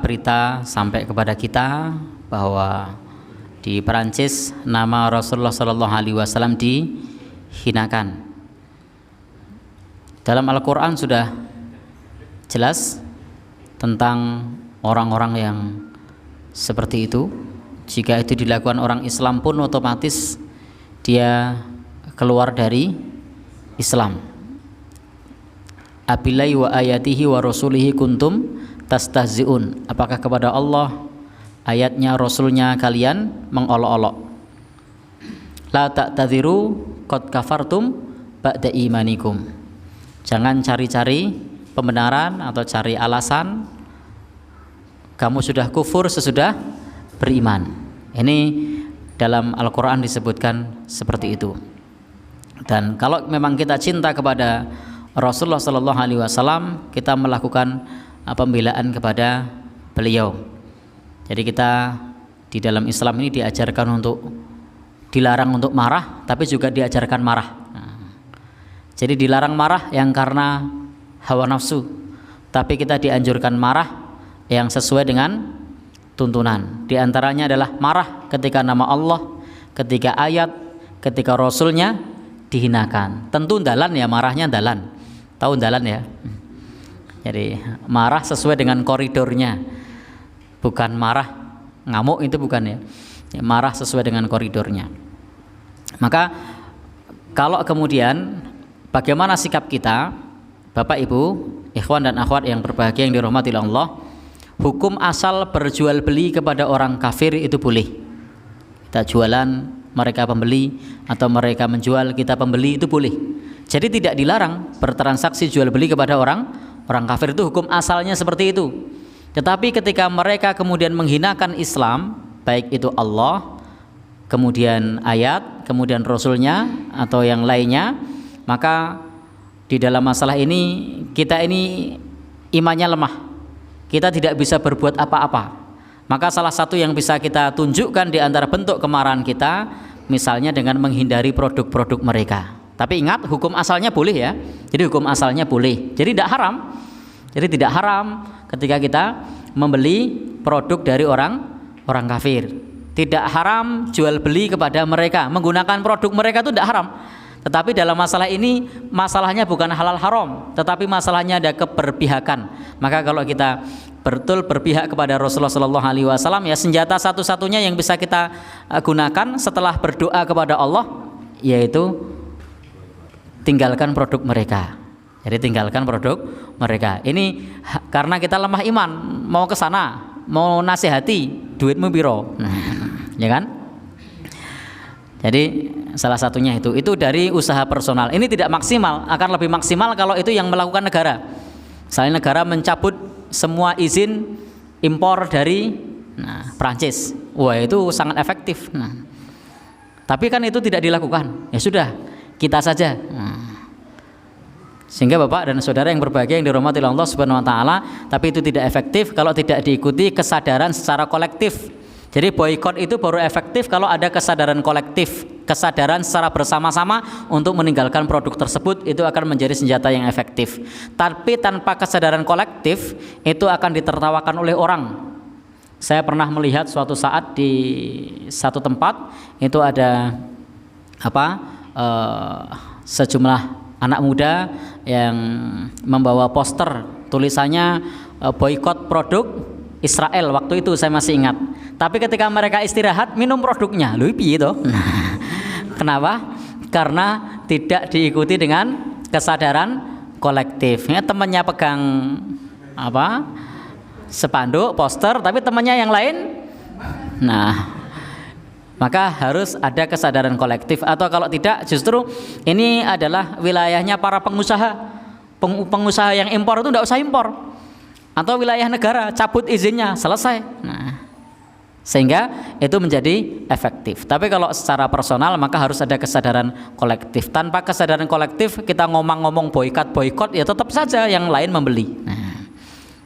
berita sampai kepada kita bahwa di Perancis nama Rasulullah Shallallahu Alaihi Wasallam dihinakan. Dalam Al-Quran sudah jelas tentang orang-orang yang seperti itu. Jika itu dilakukan orang Islam pun otomatis dia keluar dari Islam. Abillahi wa ayatihi wa rasulihi kuntum tastahzi'un. Apakah kepada Allah, ayatnya, Rasulnya kalian mengolok-olok? La ta'tadhiru qad kafartum ba'da imanikum. Jangan cari-cari pembenaran atau cari alasan kamu sudah kufur sesudah beriman. Ini dalam Al-Quran disebutkan seperti itu. Dan kalau memang kita cinta kepada Rasulullah Sallallahu Alaihi Wasallam, kita melakukan pembelaan kepada beliau. Jadi kita di dalam Islam ini diajarkan untuk dilarang untuk marah, tapi juga diajarkan marah. Jadi dilarang marah yang karena hawa nafsu, tapi kita dianjurkan marah yang sesuai dengan tuntunan. Di antaranya adalah marah ketika nama Allah, ketika ayat, ketika Rasulnya dihinakan. Tentu dalan ya, marahnya dalan. Tahu dalan ya? Jadi marah sesuai dengan koridornya, bukan marah ngamuk, itu bukan ya. Marah sesuai dengan koridornya. Maka kalau kemudian bagaimana sikap kita, Bapak Ibu, ikhwan dan akhwat yang berbahagia yang dirahmati Allah, hukum asal berjual beli kepada orang kafir itu boleh. Kita jualan, mereka pembeli, atau mereka menjual, kita pembeli, itu boleh. Jadi tidak dilarang bertransaksi jual beli kepada orang kafir, itu hukum asalnya seperti itu. Tetapi ketika mereka kemudian menghinakan Islam, baik itu Allah, kemudian ayat, kemudian Rasulnya atau yang lainnya, maka di dalam masalah ini kita ini imannya lemah, kita tidak bisa berbuat apa-apa. Maka salah satu yang bisa kita tunjukkan di antara bentuk kemarahan kita, misalnya dengan menghindari produk-produk mereka. Tapi ingat, hukum asalnya boleh ya. Jadi hukum asalnya boleh. Jadi tidak haram. Jadi tidak haram ketika kita membeli produk dari orang kafir. Tidak haram jual beli kepada mereka, menggunakan produk mereka itu tidak haram. Tetapi dalam masalah ini, masalahnya bukan halal haram, tetapi masalahnya ada keberpihakan. Maka kalau kita betul berpihak kepada Rasulullah Sallallahu Alaihi Wasallam, ya senjata satu-satunya yang bisa kita gunakan setelah berdoa kepada Allah, yaitu tinggalkan produk mereka. Jadi tinggalkan produk mereka. Ini karena kita lemah iman, mau ke sana, mau nasihati, duitmu biro, ya kan? Jadi salah satunya itu dari usaha personal. Ini tidak maksimal, akan lebih maksimal kalau itu yang melakukan negara. Misalnya negara mencabut semua izin impor dari Prancis. Wah, itu sangat efektif. Tapi kan itu tidak dilakukan. Ya sudah, kita saja. Sehingga Bapak dan Saudara yang berbahagia yang dirahmati Allah Subhanahu wa taala, tapi itu tidak efektif kalau tidak diikuti kesadaran secara kolektif. Jadi boikot itu baru efektif kalau ada kesadaran kolektif, kesadaran secara bersama-sama untuk meninggalkan produk tersebut, itu akan menjadi senjata yang efektif. Tapi tanpa kesadaran kolektif, itu akan ditertawakan oleh orang. Saya pernah melihat suatu saat di satu tempat, itu ada sejumlah anak muda yang membawa poster tulisannya boikot produk Israel. Waktu itu saya masih ingat. Tapi ketika mereka istirahat, minum produknya. Loh, piye to? Kenapa? Karena tidak diikuti dengan kesadaran kolektif. Ya, temannya pegang spanduk, poster, tapi temannya yang lain. Maka harus ada kesadaran kolektif. Atau kalau tidak, justru ini adalah wilayahnya para pengusaha. Pengusaha yang impor itu tidak usah impor. Atau wilayah negara, cabut izinnya, selesai. Sehingga itu menjadi efektif. Tapi kalau secara personal, maka harus ada kesadaran kolektif. Tanpa kesadaran kolektif, kita ngomong-ngomong boikot, ya tetap saja yang lain membeli.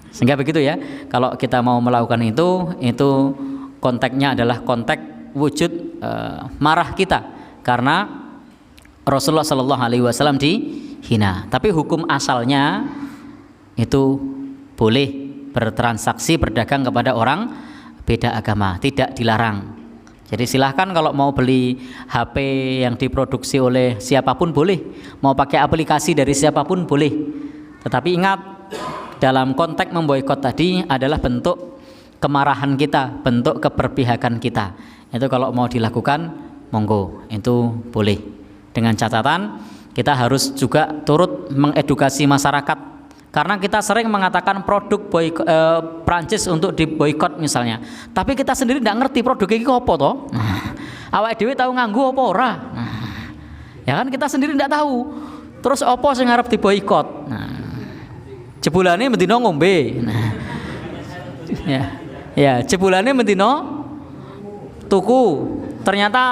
Sehingga begitu ya. Kalau kita mau melakukan itu konteksnya adalah konteks wujud marah kita karena Rasulullah Shallallahu Alaihi Wasallam dihina. Tapi hukum asalnya itu boleh bertransaksi, berdagang kepada orang beda agama, tidak dilarang. Jadi silahkan kalau mau beli HP yang diproduksi oleh siapapun boleh, mau pakai aplikasi dari siapapun boleh. Tetapi ingat, dalam konteks memboikot tadi adalah bentuk kemarahan kita, bentuk keberpihakan kita. Itu kalau mau dilakukan, monggo, itu boleh. Dengan catatan kita harus juga turut mengedukasi masyarakat. Karena kita sering mengatakan produk Prancis untuk diboikot misalnya, tapi kita sendiri tidak ngerti produk ini apa toh. Awake dhewe tahu nganggo apa ora? Ya kan kita sendiri tidak tahu. Terus apa sing arep diboikot? Jebulane mendino ngombe. Ya, jebulane mendino tuku. Ternyata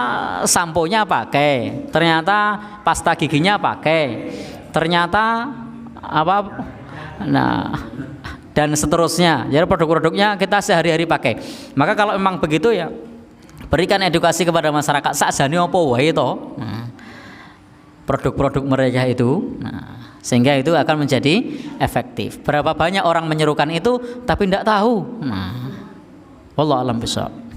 samponya pakai, ternyata pasta giginya pakai, ternyata apa? Nah, dan seterusnya. Jadi produk-produknya kita sehari-hari pakai. Maka kalau memang begitu ya, berikan edukasi kepada masyarakat sakjane apa wae to. Produk-produk mereka itu. Sehingga itu akan menjadi efektif. Berapa banyak orang menyerukan itu tapi tidak tahu. Wallahu a'lam bishawab.